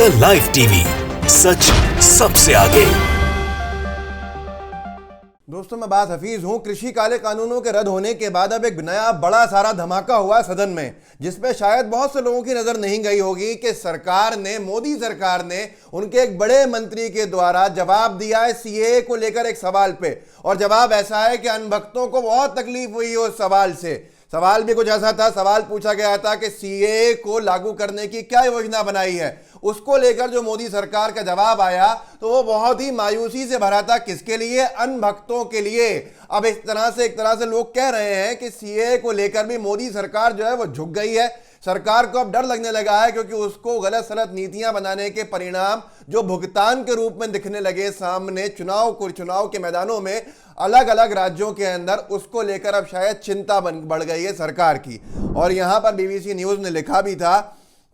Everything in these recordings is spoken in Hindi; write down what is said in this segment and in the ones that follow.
द लाइव टीवी, सच सबसे आगे। दोस्तों, मैं बात हफीज हूं। कृषि काले कानूनों के रद्द होने के बाद अब एक नया बड़ा सारा धमाका हुआ है सदन में, जिसमें शायद बहुत से लोगों की नजर नहीं गई होगी कि सरकार ने, मोदी सरकार ने उनके एक बड़े मंत्री के द्वारा जवाब दिया है सीएए को लेकर एक सवाल पे। और जवाब ऐसा है कि अनभक्तों को बहुत तकलीफ हुई उस सवाल से। सवाल भी कुछ ऐसा था, सवाल पूछा गया था कि सीएए को लागू करने की क्या योजना बनाई है। उसको लेकर जो मोदी सरकार का जवाब आया तो वो बहुत ही मायूसी से भरा था। किसके लिए? अनभक्तों के लिए। अब एक तरह से लोग कह रहे हैं कि सीएए को लेकर भी मोदी सरकार जो है वो झुक गई है। सरकार को अब डर लगने लगा है, क्योंकि उसको गलत सलत नीतियां बनाने के परिणाम जो भुगतान के रूप में दिखने लगे सामने चुनाव के मैदानों में अलग अलग राज्यों के अंदर, उसको लेकर अब शायद चिंता बढ़ गई है सरकार की। और यहां पर बीबीसी न्यूज ने लिखा भी था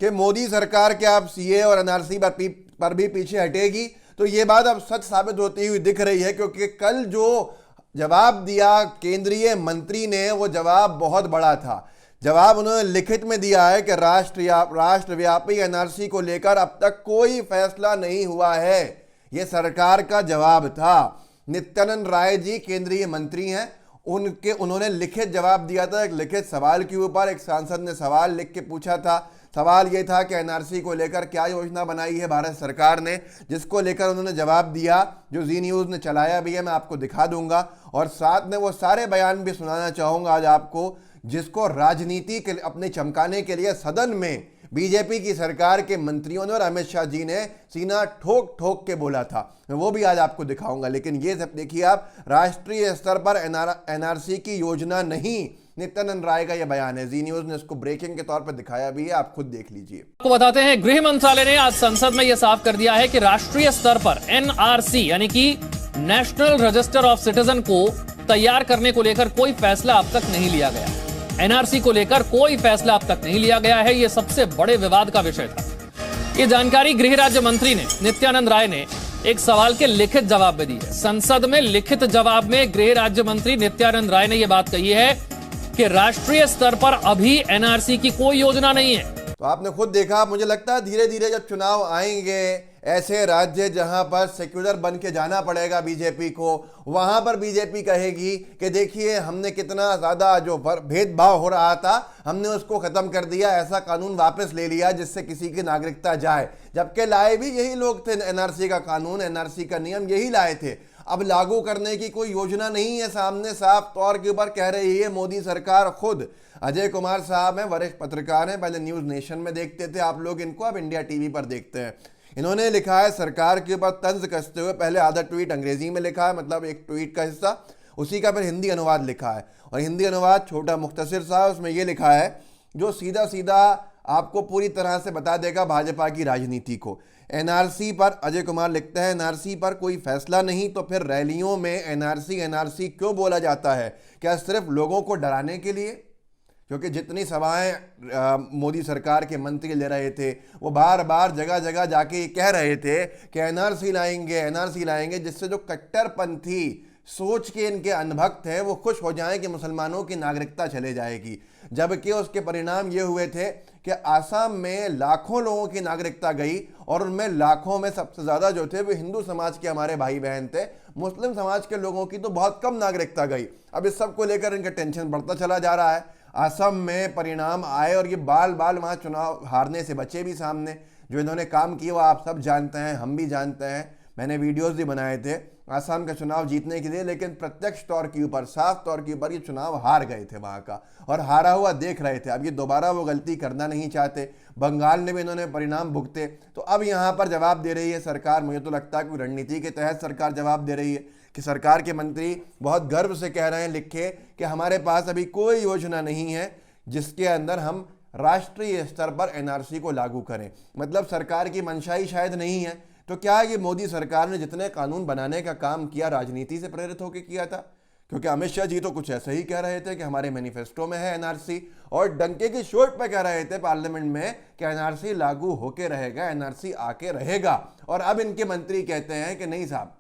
कि मोदी सरकार क्या अब सीए और एनआरसी पर भी पीछे हटेगी। तो ये बात अब सच साबित होती हुई दिख रही है, क्योंकि कल जो जवाब दिया केंद्रीय मंत्री ने वो जवाब बहुत बड़ा था। जवाब उन्होंने लिखित में दिया है कि राष्ट्रव्यापी एनआरसी को लेकर अब तक कोई फैसला नहीं हुआ है। यह सरकार का जवाब था। नित्यानंद राय जी केंद्रीय मंत्री हैं, उन्होंने लिखित जवाब दिया था एक लिखित सवाल के ऊपर। एक सांसद ने सवाल लिख के पूछा था। सवाल यह था कि एनआरसी को लेकर क्या योजना बनाई है भारत सरकार ने, जिसको लेकर उन्होंने जवाब दिया, जो जी न्यूज़ ने चलाया भी है, मैं आपको दिखा दूंगा। और साथ में वो सारे बयान भी सुनाना चाहूंगा आज आपको, जिसको राजनीति के अपने चमकाने के लिए सदन में बीजेपी की सरकार के मंत्रियों ने और अमित शाह जी ने सीना ठोक ठोक के बोला था। मैं वो भी आज आपको दिखाऊंगा। लेकिन ये सब देखिए आप, राष्ट्रीय स्तर पर एनआरसी की योजना नहीं, नित्यानंद राय का यह बयान है। जी न्यूज ने इसको ब्रेकिंग के तौर पर दिखाया भी है, आप खुद देख लीजिए। आपको बताते हैं, गृह मंत्रालय ने आज संसद में यह साफ कर दिया है कि राष्ट्रीय स्तर पर एनआरसी यानी कि नेशनल रजिस्टर ऑफ सिटीजन को तैयार करने को लेकर कोई फैसला अब तक नहीं लिया गया। एनआरसी को लेकर कोई फैसला अब तक नहीं लिया गया है। यह सबसे बड़े विवाद का विषय था। यह जानकारी गृह राज्य मंत्री ने, नित्यानंद राय ने एक सवाल के लिखित जवाब में दी है। संसद में लिखित जवाब में गृह राज्य मंत्री नित्यानंद राय ने यह बात कही है कि राष्ट्रीय स्तर पर अभी एनआरसी की कोई योजना नहीं है। तो आपने खुद देखा। मुझे लगता है धीरे धीरे जब चुनाव आएंगे, ऐसे राज्य जहां पर सेक्युलर बन के जाना पड़ेगा बीजेपी को, वहां पर बीजेपी कहेगी कि देखिए हमने कितना ज्यादा जो भेदभाव हो रहा था हमने उसको खत्म कर दिया, ऐसा कानून वापस ले लिया जिससे किसी की नागरिकता जाए। जबकि लाए भी यही लोग थे, एनआरसी का कानून, एनआरसी का नियम यही लाए थे। अब लागू करने की कोई योजना नहीं है सामने, साफ तौर के ऊपर कह रही है मोदी सरकार खुद। अजय कुमार साहब हैं, वरिष्ठ पत्रकार हैं, पहले न्यूज नेशन में देखते थे आप लोग इनको, अब इंडिया टीवी पर देखते हैं। इन्होंने लिखा है सरकार के ऊपर तंज कसते हुए, पहले आधा ट्वीट अंग्रेजी में लिखा है, मतलब एक ट्वीट का हिस्सा, उसी का फिर हिंदी अनुवाद लिखा है। और हिंदी अनुवाद छोटा मुख्तसर सा, उसमें यह लिखा है जो सीधा सीधा आपको पूरी तरह से बता देगा भाजपा की राजनीति को। एनआरसी पर अजय कुमार लिखते हैं, एनआरसी पर कोई फैसला नहीं तो फिर रैलियों में एनआरसी क्यों बोला जाता है? क्या सिर्फ लोगों को डराने के लिए? क्योंकि जितनी सभाएं मोदी सरकार के मंत्री ले रहे थे, वो बार बार जगह जगह जाके कह रहे थे कि एनआरसी लाएंगे, जिससे जो कट्टरपंथी सोच के इनके अनभक्त हैं वो खुश हो जाएं कि मुसलमानों की नागरिकता चले जाएगी। जबकि उसके परिणाम ये हुए थे कि आसाम में लाखों लोगों की नागरिकता गई, और उनमें लाखों में सबसे ज़्यादा जो थे वो हिंदू समाज के हमारे भाई बहन थे। मुस्लिम समाज के लोगों की तो बहुत कम नागरिकता गई। अब इस सब को लेकर इनका टेंशन बढ़ता चला जा रहा है। असम में परिणाम आए और ये बाल वहाँ चुनाव हारने से बचे भी सामने। जो इन्होंने काम किया वो आप सब जानते हैं, हम भी जानते हैं, मैंने वीडियोस भी बनाए थे आसाम का चुनाव जीतने के लिए। लेकिन प्रत्यक्ष तौर के ऊपर, साफ तौर के ऊपर ये चुनाव हार गए थे वहाँ का, और हारा हुआ देख रहे थे। अब ये दोबारा वो गलती करना नहीं चाहते। बंगाल ने भी इन्होंने परिणाम भुगते, तो अब यहाँ पर जवाब दे रही है सरकार। मुझे तो लगता है कि रणनीति के तहत सरकार जवाब दे रही है कि सरकार के मंत्री बहुत गर्व से कह रहे हैं लिखे कि हमारे पास अभी कोई योजना नहीं है जिसके अंदर हम राष्ट्रीय स्तर पर एनआरसी को लागू करें। मतलब सरकार की मंशा ही शायद नहीं है। तो क्या ये मोदी सरकार ने जितने कानून बनाने का काम किया राजनीति से प्रेरित होकर किया था? क्योंकि अमित शाह जी तो कुछ ऐसा ही कह रहे थे कि हमारे मैनिफेस्टो में है एनआरसी, और डंके की चोट पे कह रहे थे पार्लियामेंट में कि एनआरसी लागू होके रहेगा, एनआरसी आके रहेगा। और अब इनके मंत्री कहते हैं कि नहीं साहब,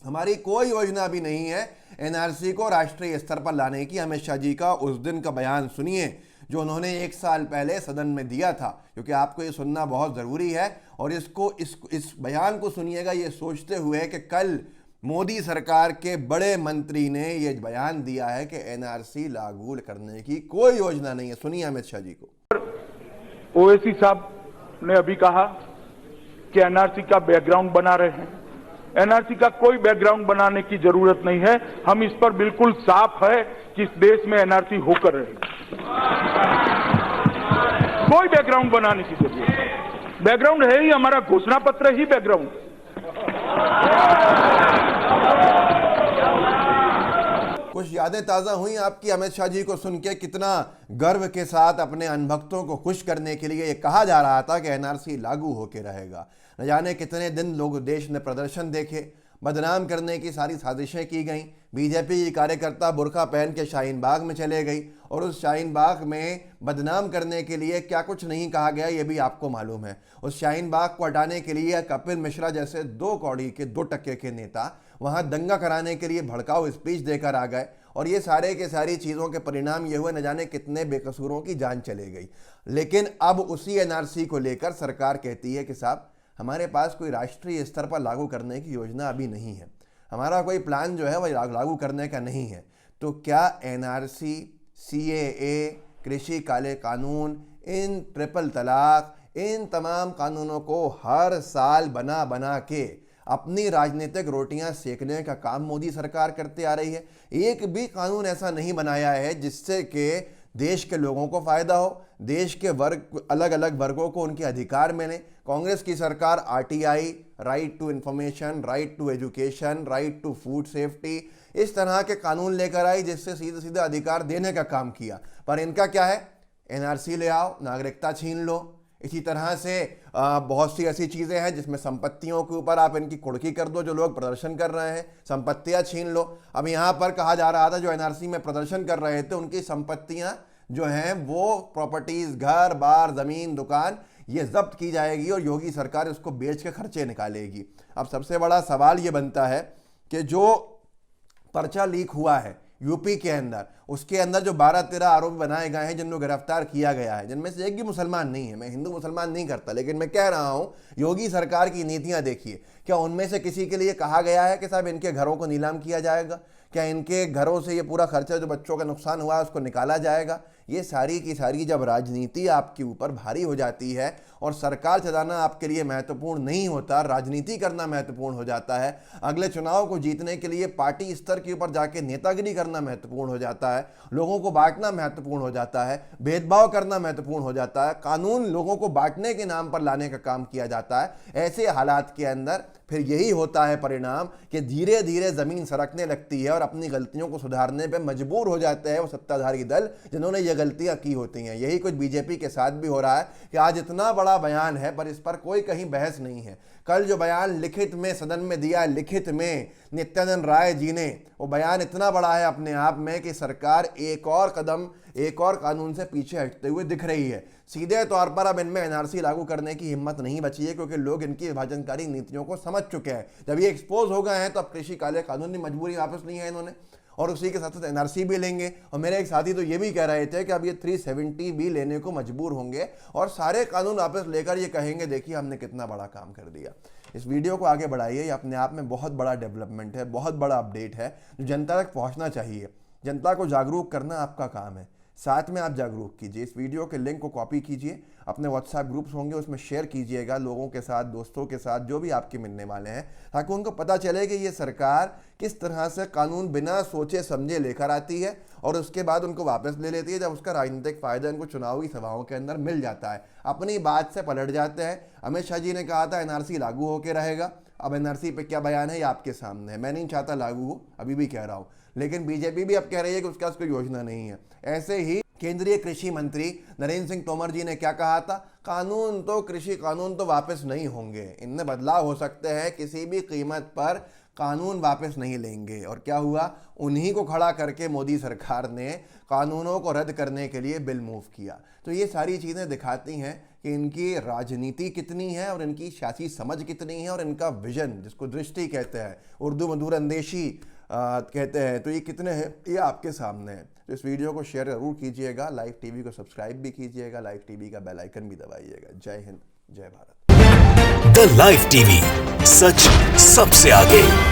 हमारी कोई योजना भी नहीं है एनआरसी को राष्ट्रीय स्तर पर लाने की। अमित शाह जी का उस दिन का बयान सुनिए, जो उन्होंने 1 साल पहले सदन में दिया था, क्योंकि आपको ये सुनना बहुत ज़रूरी है। और इस बयान को सुनिएगा ये सोचते हुए कि कल मोदी सरकार के बड़े मंत्री ने ये बयान दिया है कि एनआरसी लागू करने की कोई योजना नहीं है। सुनिए अमित शाह जी को। ओवैसी साहब ने अभी कहा कि एनआरसी का बैकग्राउंड बना रहे हैं। एनआरसी का कोई बैकग्राउंड बनाने की जरूरत नहीं है। हम इस पर बिल्कुल साफ है कि इस देश में एनआरसी होकर रहेगी। कोई बैकग्राउंड बनाने की जरूरत नहीं। बैकग्राउंड है ही हमारा घोषणा पत्र ही बैकग्राउंड। कुछ यादें ताज़ा हुई आपकी अमित शाह जी को सुन के। कितना गर्व के साथ अपने अनभक्तों को खुश करने के लिए ये कहा जा रहा था कि एनआरसी लागू होकर रहेगा। न जाने कितने दिन लोग देश ने प्रदर्शन देखे, बदनाम करने की सारी साजिशें की गई। बीजेपी की कार्यकर्ता बुर्का पहन के शाहीन बाग में चले गई और उस शाहीन बाग में बदनाम करने के लिए क्या कुछ नहीं कहा गया ये भी आपको मालूम है। उस शाहीन बाग को हटाने के लिए कपिल मिश्रा जैसे 2 कौड़ी के 2 टक्के के नेता वहां दंगा कराने के लिए भड़काऊ स्पीच देकर आ गए और ये सारे के सारी चीज़ों के परिणाम ये हुए न जाने कितने बेकसूरों की जान चले गई। लेकिन अब उसी एनआरसी को लेकर सरकार कहती है कि साहब हमारे पास कोई राष्ट्रीय स्तर पर लागू करने की योजना अभी नहीं है, हमारा कोई प्लान जो है वह लागू करने का नहीं है। तो क्या एनआरसी, सीएए, कृषि काले कानून, इन ट्रिपल तलाक, इन तमाम कानूनों को हर साल बना बना के अपनी राजनीतिक रोटियां सेकने का काम मोदी सरकार करते आ रही है? एक भी कानून ऐसा नहीं बनाया है जिससे कि देश के लोगों को फ़ायदा हो, देश के वर्ग, अलग अलग वर्गों को उनके अधिकार मिले। कांग्रेस की सरकार RTI, right to information, right to education, right to food safety, इस तरह के कानून लेकर आई जिससे सीधे सीधे अधिकार देने का काम किया। पर इनका क्या है? एनआरसी ले आओ, नागरिकता छीन लो। इसी तरह से बहुत सी ऐसी चीज़ें हैं जिसमें संपत्तियों के ऊपर आप इनकी कुर्की कर दो, जो लोग प्रदर्शन कर रहे हैं संपत्तियां छीन लो। अब यहाँ पर कहा जा रहा था जो एनआरसी में प्रदर्शन कर रहे थे उनकी संपत्तियां जो हैं वो प्रॉपर्टीज, घर बार, ज़मीन, दुकान, ये जब्त की जाएगी और योगी सरकार इसको बेच के खर्चे निकालेगी। अब सबसे बड़ा सवाल ये बनता है कि जो पर्चा लीक हुआ है यूपी के अंदर, उसके अंदर जो 12-13 आरोपी बनाए गए हैं जिनको गिरफ्तार किया गया है, जिनमें से एक भी मुसलमान नहीं है। मैं हिंदू मुसलमान नहीं करता, लेकिन मैं कह रहा हूं योगी सरकार की नीतियां देखिए। क्या उनमें से किसी के लिए कहा गया है कि साहब इनके घरों को नीलाम किया जाएगा? क्या इनके घरों से ये पूरा खर्चा जो बच्चों का नुकसान हुआ है उसको निकाला जाएगा? ये सारी की सारी जब राजनीति आपके ऊपर भारी हो जाती है और सरकार चलाना आपके लिए महत्वपूर्ण नहीं होता, राजनीति करना महत्वपूर्ण हो जाता है, अगले चुनाव को जीतने के लिए पार्टी स्तर के ऊपर जाके नेतागिरी करना महत्वपूर्ण हो जाता है, लोगों को बांटना महत्वपूर्ण हो जाता है, भेदभाव करना महत्वपूर्ण हो जाता है, कानून लोगों को बांटने के नाम पर लाने का काम किया जाता है, ऐसे हालात के अंदर फिर यही होता है परिणाम कि धीरे धीरे जमीन सरकने लगती है और अपनी गलतियों को सुधारने पे मजबूर हो जाते हैं वो सत्ताधारी दल जिन्होंने ये गलतियां की होती हैं। यही कुछ बीजेपी के साथ भी हो रहा है कि आज इतना बड़ा बयान है पर इस पर कोई कहीं बहस नहीं है। कल जो बयान लिखित में सदन में दिया, लिखित में नित्यानंद राय जी ने, वो बयान इतना बड़ा है अपने आप में कि सरकार एक और कदम, एक और कानून से पीछे हटते हुए दिख रही है। सीधे तौर पर अब इनमें एनआरसी लागू करने की हिम्मत नहीं बची है क्योंकि लोग इनकी विभाजनकारी नीतियों को समझ चुके हैं। जब ये एक्सपोज हो गए हैं तो अब कृषि काले कानून की मजबूरी वापस नहीं है इन्होंने, और उसी के साथ साथ एनआरसी भी लेंगे। और मेरे एक साथी तो ये भी कह रहे थे कि अब ये 370 भी लेने को मजबूर होंगे और सारे कानून वापस लेकर ये कहेंगे देखिए हमने कितना बड़ा काम कर दिया। इस वीडियो को आगे बढ़ाइए, ये अपने आप में बहुत बड़ा डेवलपमेंट है, बहुत बड़ा अपडेट है जो जनता तक पहुंचना चाहिए। जनता को जागरूक करना आपका काम है, साथ में आप जागरूक कीजिए। इस वीडियो के लिंक को कॉपी कीजिए, अपने व्हाट्सएप ग्रुप्स होंगे उसमें शेयर कीजिएगा लोगों के साथ, दोस्तों के साथ, जो भी आपके मिलने वाले हैं, ताकि उनको पता चले कि ये सरकार किस तरह से कानून बिना सोचे समझे लेकर आती है और उसके बाद उनको वापस ले लेती है जब उसका राजनीतिक फायदा इनको चुनावी सभाओं के अंदर मिल जाता है। अपनी बात से पलट जाते हैं। अमित शाह जी ने कहा था एनआरसी लागू होकर रहेगा, अब एनआरसी पे क्या बयान है ये आपके सामने है। मैं नहीं चाहता लागू हो, अभी भी कह रहा हूँ, लेकिन बीजेपी भी अब कह रही है कि उसके पास कोई योजना नहीं है। ऐसे ही केंद्रीय कृषि मंत्री नरेंद्र सिंह तोमर जी ने क्या कहा था, कानून तो, कृषि कानून तो वापस नहीं होंगे, इनमें बदलाव हो सकते हैं, किसी भी कीमत पर कानून वापस नहीं लेंगे। और क्या हुआ, उन्हीं को खड़ा करके मोदी सरकार ने कानूनों को रद्द करने के लिए बिल मूव किया। तो ये सारी चीज़ें दिखाती हैं कि इनकी राजनीति कितनी है और इनकी सियासी समझ कितनी है और इनका विजन, जिसको दृष्टि कहते हैं, उर्दू में दूरअंदेशी कहते हैं, तो ये कितने हैं ये आपके सामने है। तो इस वीडियो को शेयर जरूर कीजिएगा, लाइव टीवी को सब्सक्राइब भी कीजिएगा, लाइव टीवी का बेल आइकन भी दबाइएगा। जय हिंद, जय भारत। द लाइव टीवी, सच सबसे आगे।